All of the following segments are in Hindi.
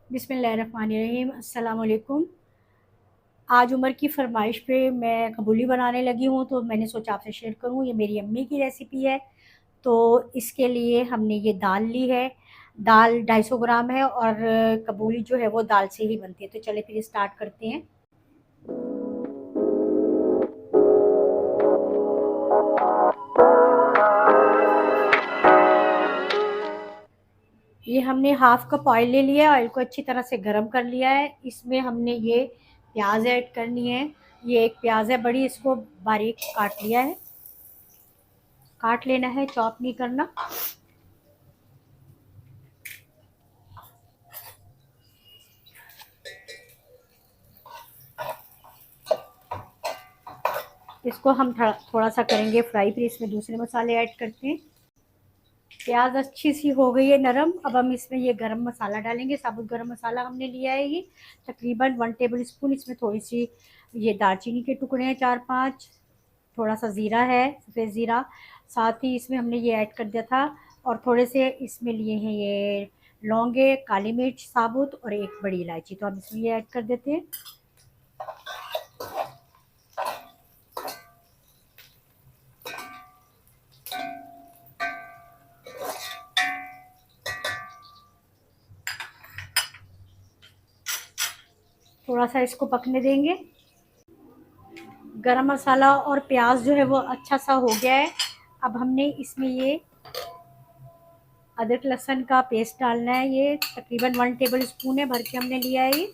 बिस्मिल्लाहिर्रहमानिर्रहीम। अस्सलाम वालेकुम। आज उमर की फ़रमाइश पे मैं कबूली बनाने लगी हूँ, तो मैंने सोचा आपसे शेयर करूँ। ये मेरी अम्मी की रेसिपी है। तो इसके लिए हमने ये दाल ली है। दाल 250 ग्राम है और कबूली जो है वो दाल से ही बनती है। तो चले फिर स्टार्ट करते हैं। ये हमने हाफ कप ऑयल ले लिया है। ऑयल को अच्छी तरह से गर्म कर लिया है। इसमें हमने ये प्याज ऐड करनी है। ये एक प्याज है बड़ी, इसको बारीक काट लिया है। काट लेना है, चॉप नहीं करना। इसको हम थोड़ा सा करेंगे फ्राई, फिर इसमें दूसरे मसाले ऐड करते हैं। प्याज अच्छी सी हो गई है नरम। अब हम इसमें ये गरम मसाला डालेंगे। साबुत गरम मसाला हमने लिया है ये तकरीबन 1 टेबल स्पून। इसमें थोड़ी सी ये दालचीनी के टुकड़े हैं 4-5। थोड़ा सा ज़ीरा है, सफ़ेद ज़ीरा। साथ ही इसमें हमने ये ऐड कर दिया था। और थोड़े से इसमें लिए हैं ये लौंगे, काली मिर्च साबुत और एक बड़ी इलायची। तो हम इसमें ये ऐड कर देते हैं। थोड़ा सा इसको पकने देंगे। गरम मसाला और प्याज जो है वो अच्छा सा हो गया है। अब हमने इसमें ये अदरक लहसुन का पेस्ट डालना है। ये तकरीबन 1 टेबल स्पून है, भर के हमने लिया है ये।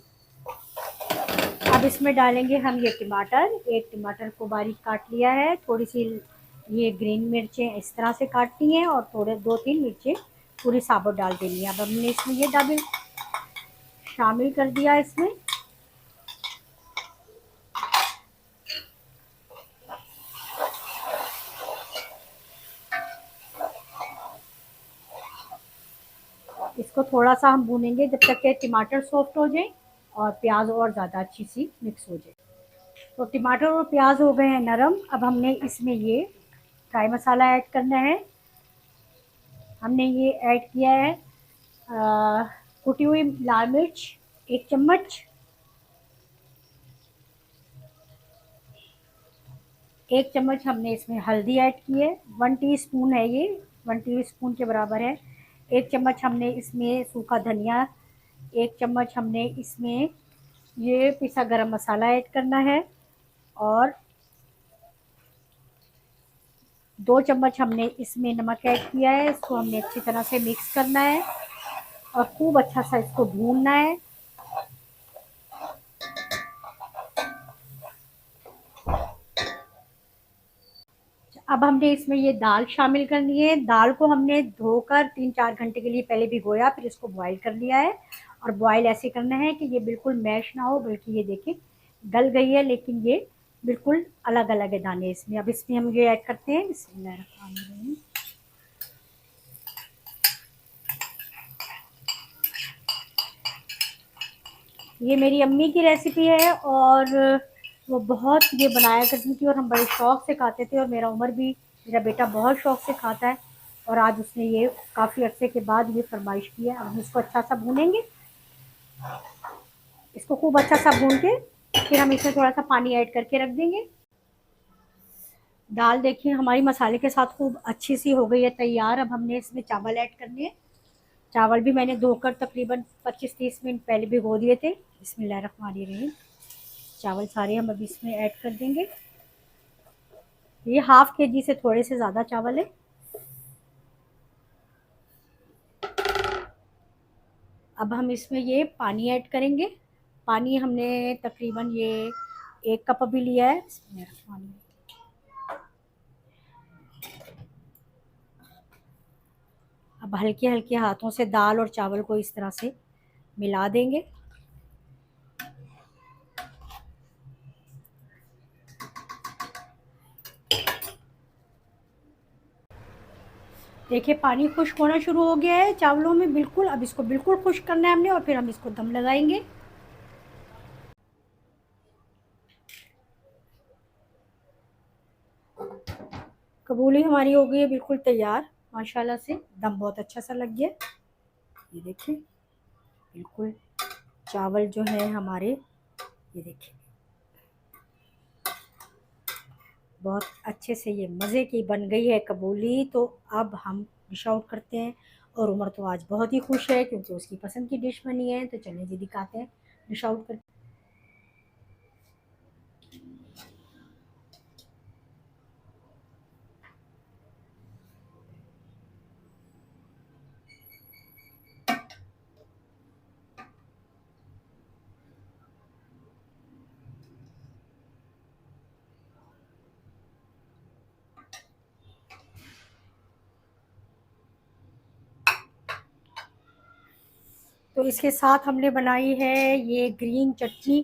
अब इसमें डालेंगे हम ये टमाटर। एक टमाटर को बारीक काट लिया है। थोड़ी सी ये ग्रीन मिर्चें इस तरह से काटनी है और थोड़े 2-3 मिर्चें पूरी साबुत डाल देनी है। अब हमने इसमें ये डाबिल शामिल कर दिया इसमें। इसको थोड़ा सा हम भूनेंगे जब तक कि टमाटर सॉफ्ट हो जाए और प्याज और ज़्यादा अच्छी सी मिक्स हो जाए। तो टमाटर और प्याज हो गए हैं नरम। अब हमने इसमें ये फ्राई मसाला ऐड करना है। हमने ये ऐड किया है कुटी हुई लाल मिर्च 1 चम्मच। 1 चम्मच हमने इसमें हल्दी ऐड की है। 1 टीस्पून है ये, 1 टीस्पून के बराबर है। 1 चम्मच हमने इसमें सूखा धनिया। 1 चम्मच हमने इसमें ये पिसा गरम मसाला ऐड करना है। और 2 चम्मच हमने इसमें नमक ऐड किया है। इसको हमने अच्छी तरह से मिक्स करना है और खूब अच्छा सा इसको भूनना है। अब हमने इसमें ये दाल शामिल करनी है। दाल को हमने धोकर 3-4 घंटे के लिए पहले भिगोया, फिर इसको बॉईल कर लिया है। और बॉईल ऐसे करना है कि ये बिल्कुल मैश ना हो, बल्कि ये देखिए गल गई है, लेकिन ये बिल्कुल अलग अलग है दाने इसमें। अब इसमें हम ये ऐड करते हैं। बिस्मिल्लाहिर्रहमानिर्रहीम। ये मेरी अम्मी की रेसिपी है और वो बहुत ये बनाया करती थी और हम बड़े शौक से खाते थे। और मेरा उमर भी, मेरा बेटा बहुत शौक से खाता है। और आज उसने ये काफ़ी अरसे के बाद ये फरमाइश की है। अब हम इसको अच्छा सा भूनेंगे। इसको खूब अच्छा सा भून के फिर हम इसमें थोड़ा सा पानी ऐड करके रख देंगे। दाल देखिए हमारी मसाले के साथ खूब अच्छी सी हो गई है तैयार। अब हमने इसमें चावल ऐड करने हैं। चावल भी मैंने धोकर तकरीबन 25-30 मिनट पहले भिगो दिए थे। बिस्मिल्लाहिर्रहमानिर्रहीम। चावल सारे हम अभी इसमें ऐड कर देंगे। ये हाफ केजी से थोड़े से ज़्यादा चावल है। अब हम इसमें ये पानी ऐड करेंगे। पानी हमने तकरीबन ये 1 कप अभी लिया है। अब हल्के हल्के हाथों से दाल और चावल को इस तरह से मिला देंगे। देखिए पानी खुश्क होना शुरू हो गया है चावलों में बिल्कुल। अब इसको बिल्कुल खुश्क करना है हमने और फिर हम इसको दम लगाएंगे। कबूली हमारी हो गई है बिल्कुल तैयार माशाल्लाह से। दम बहुत अच्छा सा लग गया। ये देखिए बिल्कुल चावल जो है हमारे, ये देखिए बहुत अच्छे से ये मज़े की बन गई है कबूली। तो अब हम डिश आउट करते हैं। और उमर तो आज बहुत ही खुश है क्योंकि उसकी पसंद की डिश बनी है। तो चलिए जी दिखाते हैं डिश आउट कर। तो इसके साथ हमने बनाई है ये ग्रीन चटनी,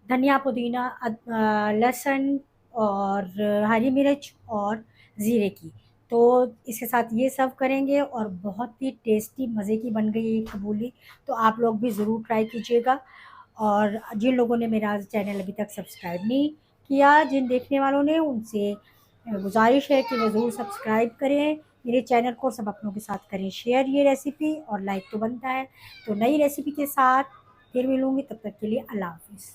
धनिया पुदीना लहसुन और हरी मिर्च और ज़ीरे की। तो इसके साथ ये सर्व करेंगे और बहुत ही टेस्टी मज़े की बन गई ये कबूली। तो आप लोग भी ज़रूर ट्राई कीजिएगा। और जिन लोगों ने मेरा चैनल अभी तक सब्सक्राइब नहीं किया, जिन देखने वालों ने, उनसे गुजारिश है कि वो ज़रूर सब्सक्राइब करें मेरे चैनल को, सब अपनों के साथ करें शेयर ये रेसिपी, और लाइक तो बनता है। तो नई रेसिपी के साथ फिर मिलूँगी, तब तक के लिए अल्लाह हाफ़िज़।